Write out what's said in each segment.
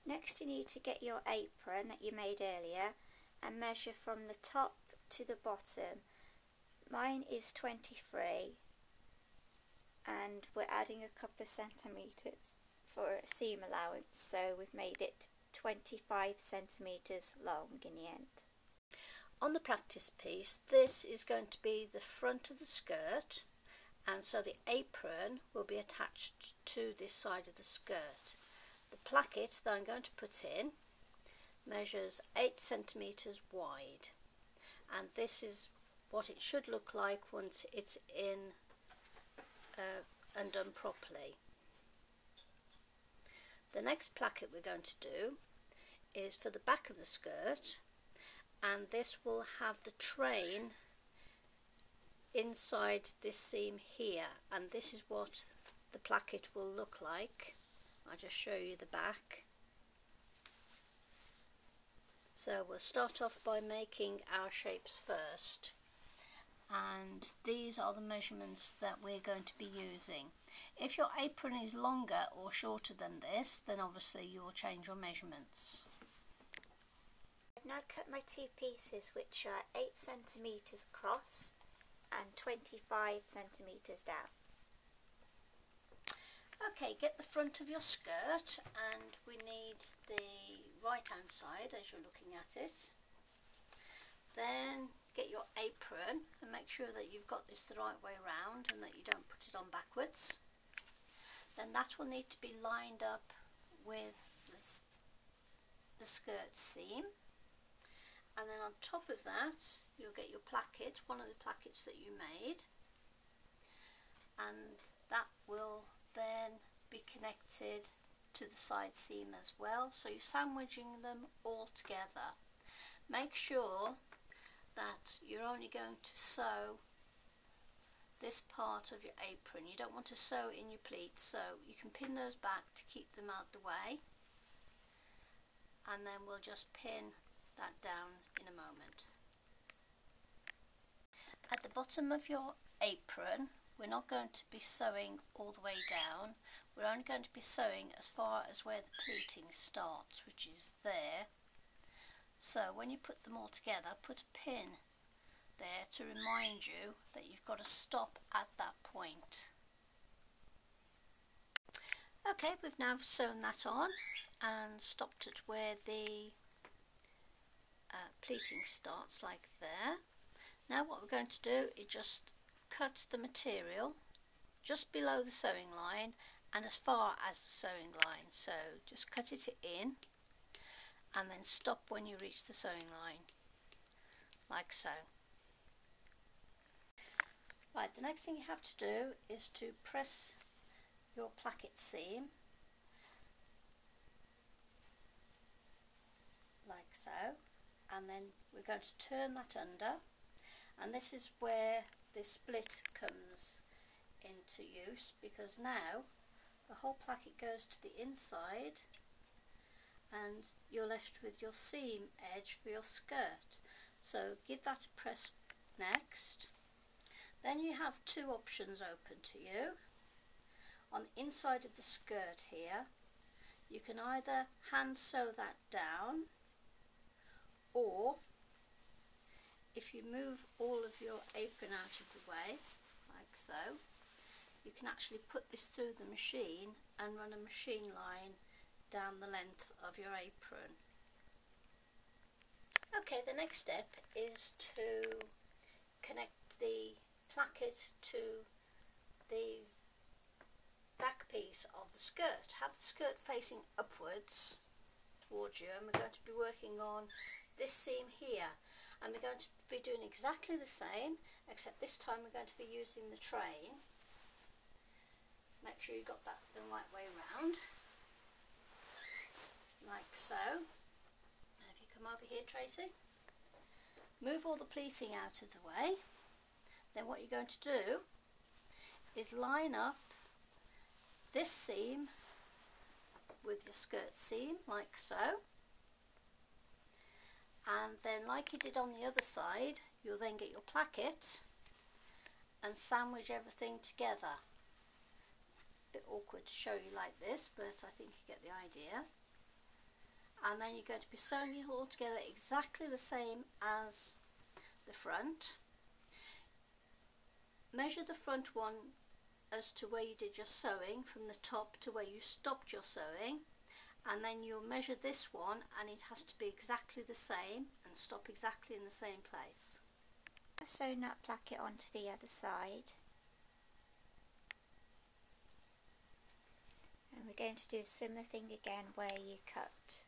Next you need to get your apron that you made earlier and measure from the top to the bottom. Mine is 23 and we're adding a couple of centimetres for a seam allowance, so we've made it 25 centimetres long in the end. On the practice piece, this is going to be the front of the skirt, and so the apron will be attached to this side of the skirt. The placket that I'm going to put in measures 8 centimetres wide, and this is what it should look like once it's in and done properly. The next placket we're going to do is for the back of the skirt, and this will have the train inside this seam here, and this is what the placket will look like. I'll just show you the back. So we'll start off by making our shapes first, and these are the measurements that we're going to be using. If your apron is longer or shorter than this, then obviously you will change your measurements. I've now cut my two pieces, which are 8 centimetres across and 25 centimetres down. Okay, get the front of your skirt, and we need the right hand side as you're looking at it. Then get your apron and make sure that you've got this the right way around and that you don't put it on backwards. Then that will need to be lined up with the skirt seam, and then on top of that you'll get your placket, one of the plackets that you made, and that will then be connected to the side seam as well, so you're sandwiching them all together. Make sure that you're only going to sew this part of your apron. You don't want to sew in your pleats, so you can pin those back to keep them out the way, and then we'll just pin that down in a moment. At the bottom of your apron, we're not going to be sewing all the way down. We're only going to be sewing as far as where the pleating starts, which is there. So when you put them all together, put a pin there to remind you that you've got to stop at that point. Okay, we've now sewn that on and stopped at where the pleating starts, like there. Now what we're going to do is just cut the material just below the sewing line and as far as the sewing line, so just cut it in and then stop when you reach the sewing line, like so. Right, the next thing you have to do is to press your placket seam like so, and then we're going to turn that under, and this is where the split comes into use, because now the whole placket goes to the inside and you're left with your seam edge for your skirt. So give that a press next. Then you have two options open to you. On the inside of the skirt here, you can either hand sew that down, or if you move all of your apron out of the way, like so, you can actually put this through the machine and run a machine line down the length of your apron. Okay, the next step is to connect the placket to the back piece of the skirt. Have the skirt facing upwards towards you, and we're going to be working on this seam here, and we're going to be doing exactly the same, except this time we're going to be using the train. Make sure you got that the right way round, like so. And if you come over here, Tracy, move all the pleating out of the way. Then what you're going to do is line up this seam with your skirt seam, like so, and then like you did on the other side, you'll then get your placket and sandwich everything together. A bit awkward to show you like this, but I think you get the idea. and then you're going to be sewing it all together exactly the same as the front. Measure the front one as to where you did your sewing from the top to where you stopped your sewing, and then you'll measure this one and it has to be exactly the same and stop exactly in the same place. Sew that placket onto the other side, and we're going to do a similar thing again where you cut.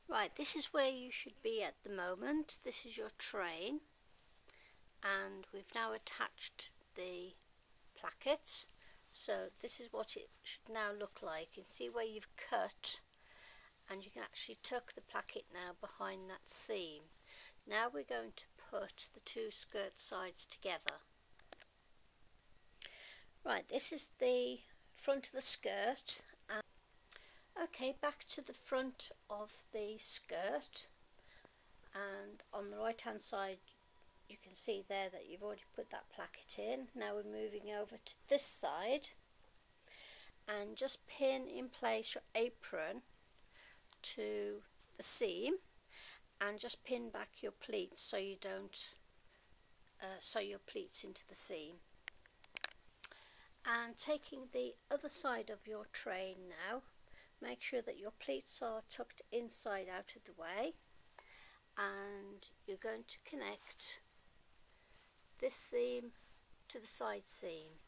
Right, this is where you should be at the moment. This is your train, and we've now attached the placket. So this is what it should now look like. You can see where you've cut, and you can actually tuck the placket now behind that seam. Now we're going to put the two skirt sides together. Right, this is the front of the skirt. Okay, back to the front of the skirt, and on the right hand side you can see there that you've already put that placket in. Now we're moving over to this side, and just pin in place your apron to the seam, and just pin back your pleats so you don't sew your pleats into the seam. And taking the other side of your train now, make sure that your pleats are tucked inside out of the way, and you're going to connect this seam to the side seam.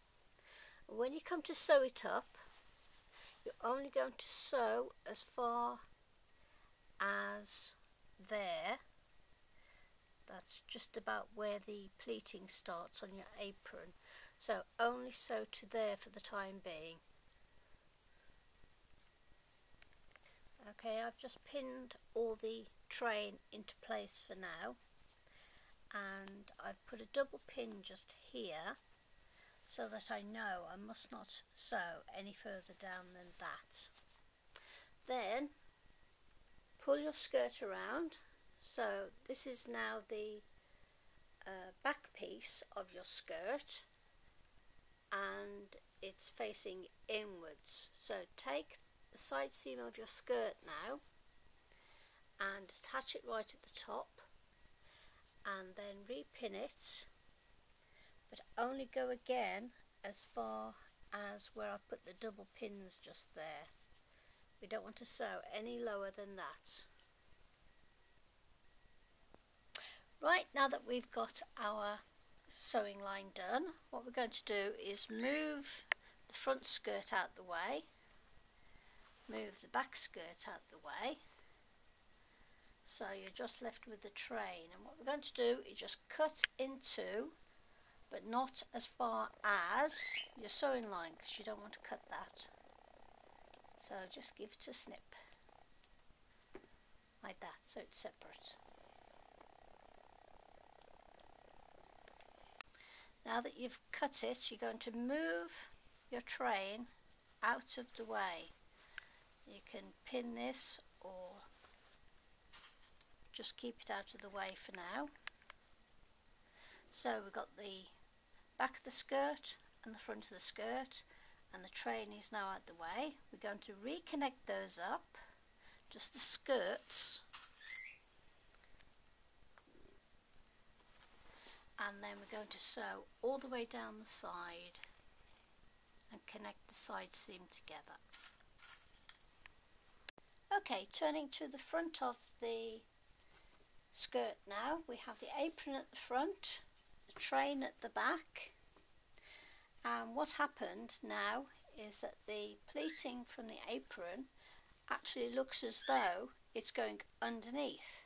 When you come to sew it up, you're only going to sew as far as there. That's just about where the pleating starts on your apron, so only sew to there for the time being. Okay, I've just pinned all the train into place for now, and I've put a double pin just here so that I know I must not sew any further down than that. Then pull your skirt around. So this is now the back piece of your skirt, and it's facing inwards. So take the side seam of your skirt now and attach it right at the top, and then repin it, but only go again as far as where I've put the double pins just there. We don't want to sew any lower than that. Right, now that we've got our sewing line done, what we're going to do is move the front skirt out the way, move the back skirt out the way, so you're just left with the train. And what we're going to do is just cut into, but not as far as your sewing line, because you don't want to cut that. So just give it a snip like that, so it's separate. Now that you've cut it, you're going to move your train out of the way. You can pin this or just keep it out of the way for now. So we've got the back of the skirt and the front of the skirt, and the train is now out the way. We're going to reconnect those up, just the skirts, and then we're going to sew all the way down the side and connect the side seam together. Okay, turning to the front of the skirt now, we have the apron at the front, the train at the back, and what happened now is that the pleating from the apron actually looks as though it's going underneath,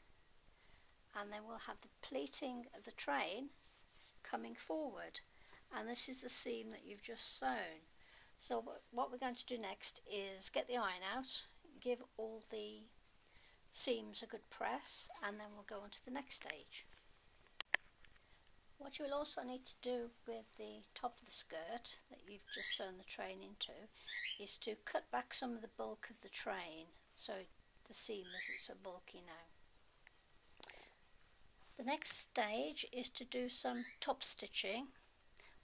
and then we'll have the pleating of the train coming forward, and this is the seam that you've just sewn. So what we're going to do next is get the iron out, give all the seams a good press, and then we'll go on to the next stage. What you will also need to do with the top of the skirt that you've just sewn the train into is to cut back some of the bulk of the train so the seam isn't so bulky now. The next stage is to do some top stitching,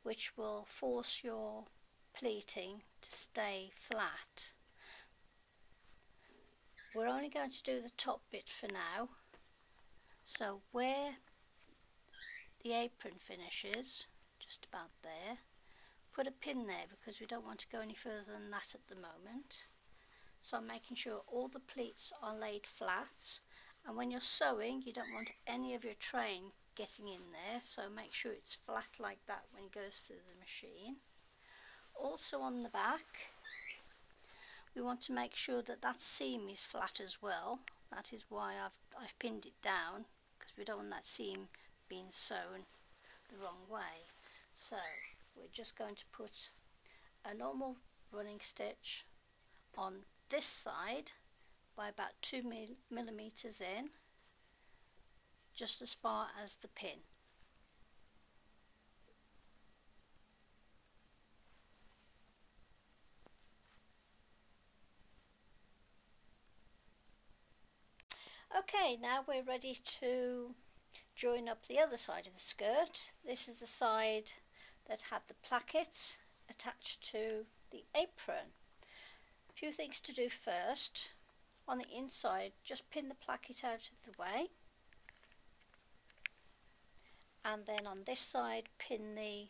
which will force your pleating to stay flat. We're only going to do the top bit for now, so where the apron finishes, just about there, put a pin there because we don't want to go any further than that at the moment. So I'm making sure all the pleats are laid flat, and when you're sewing you don't want any of your train getting in there, so make sure it's flat like that when it goes through the machine. Also on the back we want to make sure that that seam is flat as well. That is why I've pinned it down, because we don't want that seam being sewn the wrong way. So we're just going to put a normal running stitch on this side by about 2 millimeters in, just as far as the pin. Okay, now we're ready to join up the other side of the skirt. This is the side that had the placket attached to the apron. A few things to do first. On the inside, just pin the placket out of the way, and then on this side pin the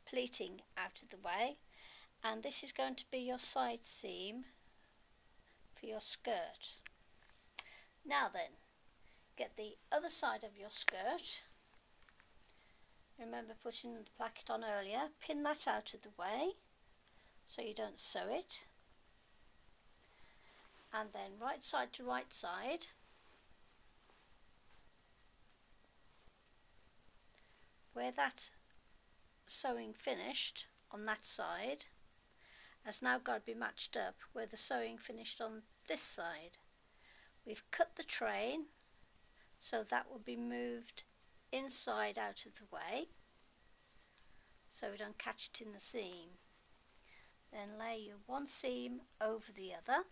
pleating out of the way, and this is going to be your side seam for your skirt. Now then, get the other side of your skirt. Remember putting the placket on earlier, pin that out of the way so you don't sew it, and then right side to right side, where that sewing finished on that side has now got to be matched up where the sewing finished on this side. We've cut the train so that will be moved inside out of the way so we don't catch it in the seam. Then lay your one seam over the other,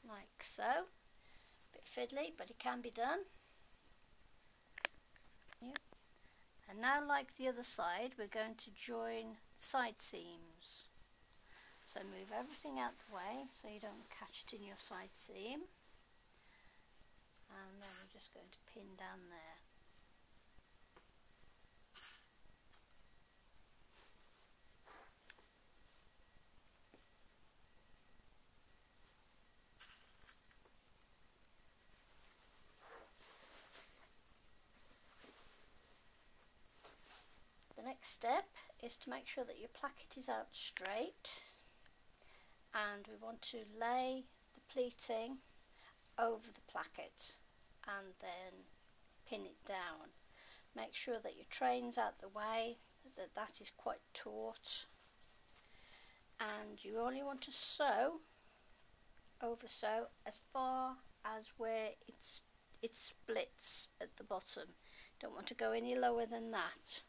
like so. A bit fiddly, but it can be done. Yep. And now, like the other side, we're going to join the side seams. So move everything out the way so you don't catch it in your side seam. And then we're just going to pin down there. The next step is to make sure that your placket is out straight, and we want to lay the pleating over the placket and then pin it down. Make sure that your train's out the way, that is quite taut, and you only want to sew, over sew as far as where it splits at the bottom. Don't want to go any lower than that.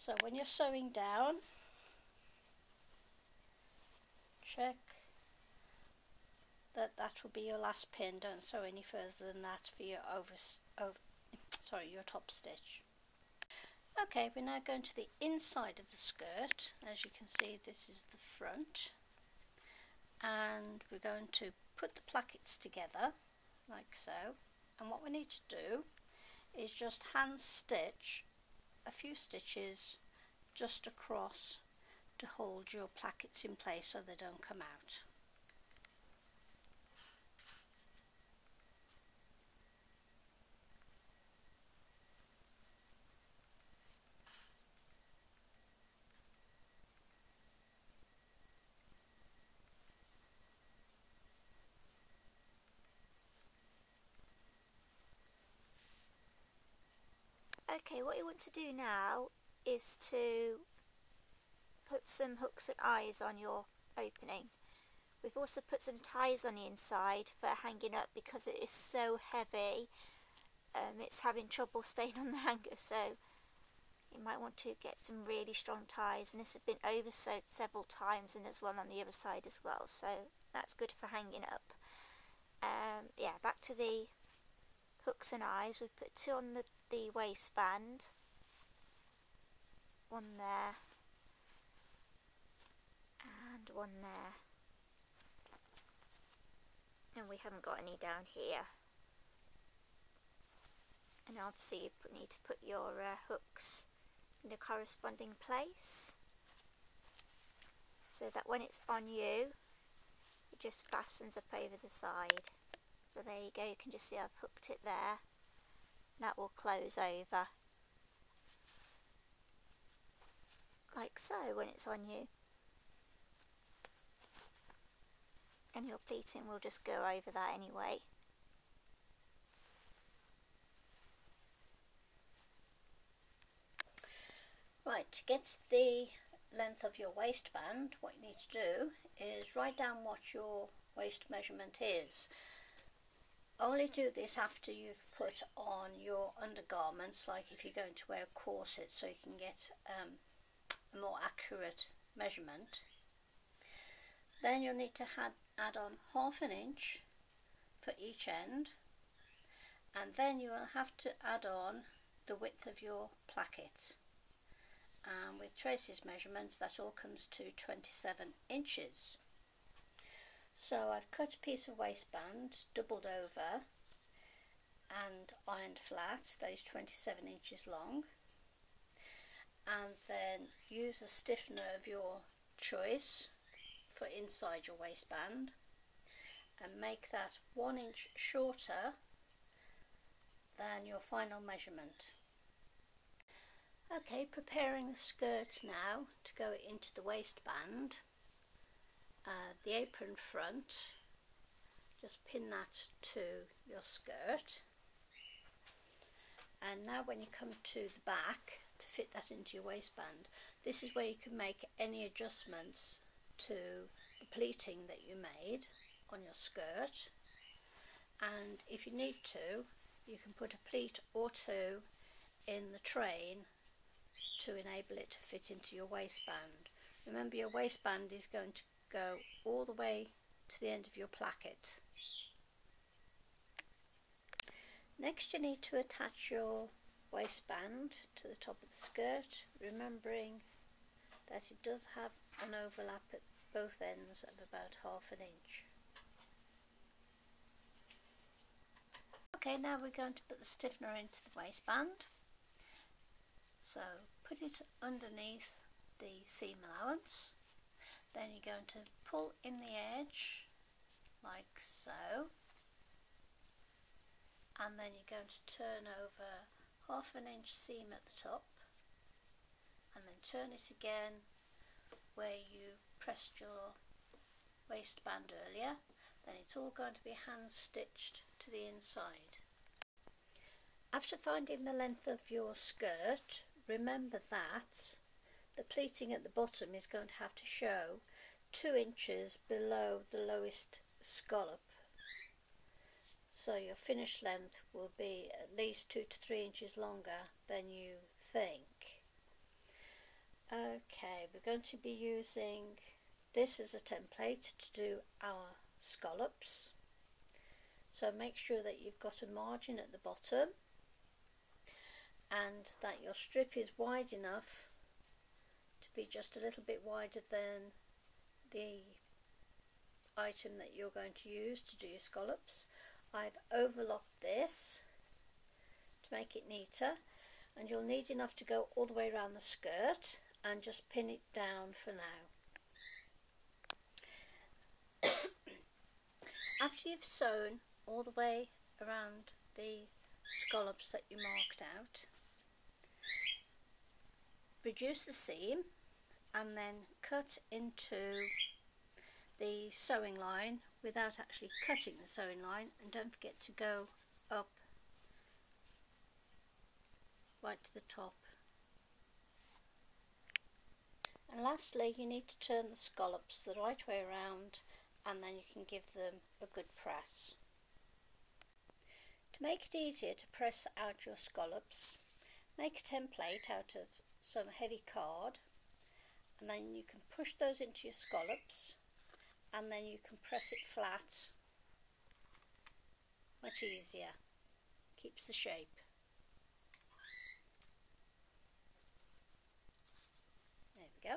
So when you're sewing down, check that will be your last pin. Don't sew any further than that for your your top stitch. Okay, we're now going to the inside of the skirt. As you can see, this is the front, and we're going to put the plackets together like so, and what we need to do is just hand stitch a few stitches just across to hold your plackets in place so they don't come out. Okay, what you want to do now is to put some hooks and eyes on your opening. We've also put some ties on the inside for hanging up because it is so heavy. It's having trouble staying on the hanger, so you might want to get some really strong ties, and this has been over sewed several times, and there's one on the other side as well, so that's good for hanging up. Yeah, back to the hooks and eyes. We put 2 on the waistband, 1 there and 1 there, and we haven't got any down here. And obviously you need to put your hooks in the corresponding place, so that when it's on you, it just fastens up over the side. So there you go, you can just see I've hooked it there. That will close over, like so, when it's on you. And your pleating will just go over that anyway. Right, to get the length of your waistband, what you need to do is write down what your waist measurement is. Only do this after you've put on your undergarments, like if you're going to wear a corset, so you can get a more accurate measurement. Then you'll need to add on 1/2 inch for each end, and then you will have to add on the width of your placket. And with Tracy's measurements, that all comes to 27 inches. So I've cut a piece of waistband, doubled over and ironed flat. That is 27 inches long. And then use a stiffener of your choice for inside your waistband and make that 1 inch shorter than your final measurement. Okay, preparing the skirt now to go into the waistband. The apron front, just pin that to your skirt, and now when you come to the back to fit that into your waistband, this is where you can make any adjustments to the pleating that you made on your skirt. And if you need to, you can put a pleat or 2 in the train to enable it to fit into your waistband. Remember, your waistband is going to go all the way to the end of your placket. Next, you need to attach your waistband to the top of the skirt, remembering that it does have an overlap at both ends of about 1/2 inch. Okay, now we're going to put the stiffener into the waistband. So put it underneath the seam allowance. Then you're going to pull in the edge like so, and then you're going to turn over 1/2 inch seam at the top, and then turn it again where you pressed your waistband earlier. Then it's all going to be hand stitched to the inside. After finding the length of your skirt, remember that the pleating at the bottom is going to have to show 2 inches below the lowest scallop. So your finished length will be at least 2 to 3 inches longer than you think. Okay, we're going to be using this as a template to do our scallops. So make sure that you've got a margin at the bottom and that your strip is wide enough to be just a little bit wider than the item that you're going to use to do your scallops. I've overlocked this to make it neater, and you'll need enough to go all the way around the skirt and just pin it down for now. After you've sewn all the way around the scallops that you marked out, reduce the seam and then cut into the sewing line without actually cutting the sewing line, and don't forget to go up right to the top. And lastly, you need to turn the scallops the right way around, and then you can give them a good press. To make it easier to press out your scallops, make a template out of some heavy card, and then you can push those into your scallops, and then you can press it flat much easier. keeps the shape. There we go.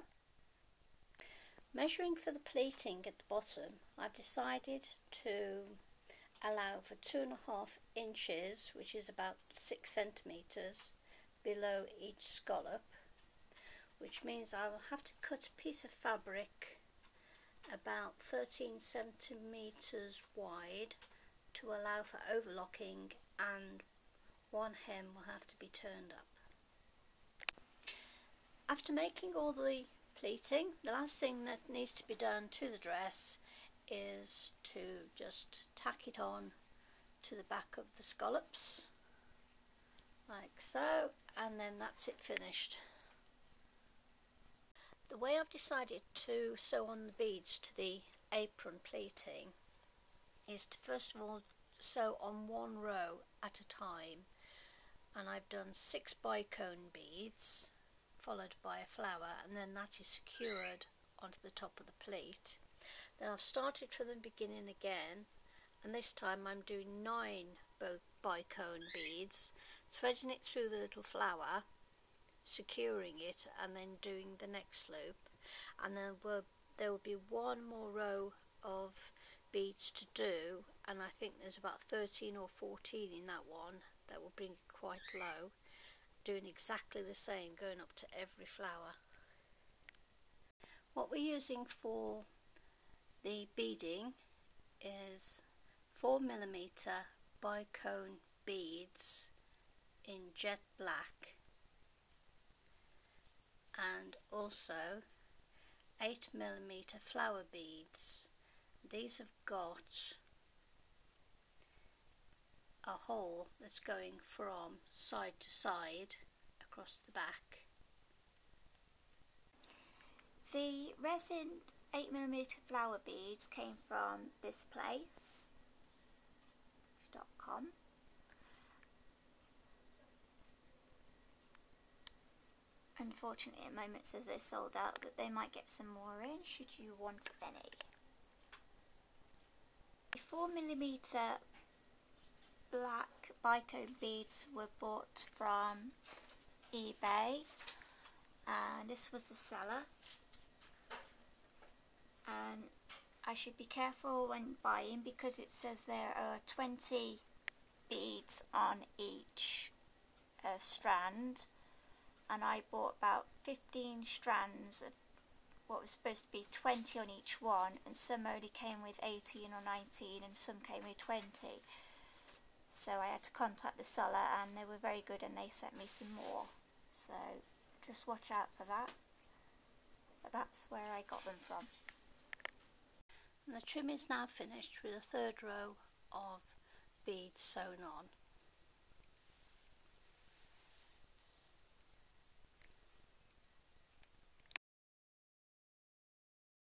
Measuring for the pleating at the bottom, I've decided to allow for 2.5 inches, which is about 6 centimetres below each scallop, which means I will have to cut a piece of fabric about 13 centimetres wide to allow for overlocking, and one hem will have to be turned up. After making all the pleating, the last thing that needs to be done to the dress is to just tack it on to the back of the scallops like so, and then that's it finished. The way I've decided to sew on the beads to the apron pleating is to first of all sew on one row at a time, and I've done 6 bicone beads followed by a flower, and then that is secured onto the top of the pleat. Then I've started from the beginning again, and this time I'm doing 9 bicone beads, threading it through the little flower, securing it, and then doing the next loop, and then there will be one more row of beads to do, and I think there's about 13 or 14 in that one. That will bring it quite low, doing exactly the same, going up to every flower. What we're using for the beading is 4mm bicone beads in jet black, and also 8mm flower beads. These have got a hole that's going from side to side across the back. The resin 8mm flower beads came from this place .com. Unfortunately at the moment it says they're sold out, but they might get some more in should you want any. The 4mm black bicone beads were bought from eBay, and this was the seller, and I should be careful when buying because it says there are 20 beads on each strand, and I bought about 15 strands of what was supposed to be 20 on each one, and some only came with 18 or 19 and some came with 20. So I had to contact the seller, and they were very good and they sent me some more, so just watch out for that. But that's where I got them from. And the trim is now finished with a 3rd row of beads sewn on.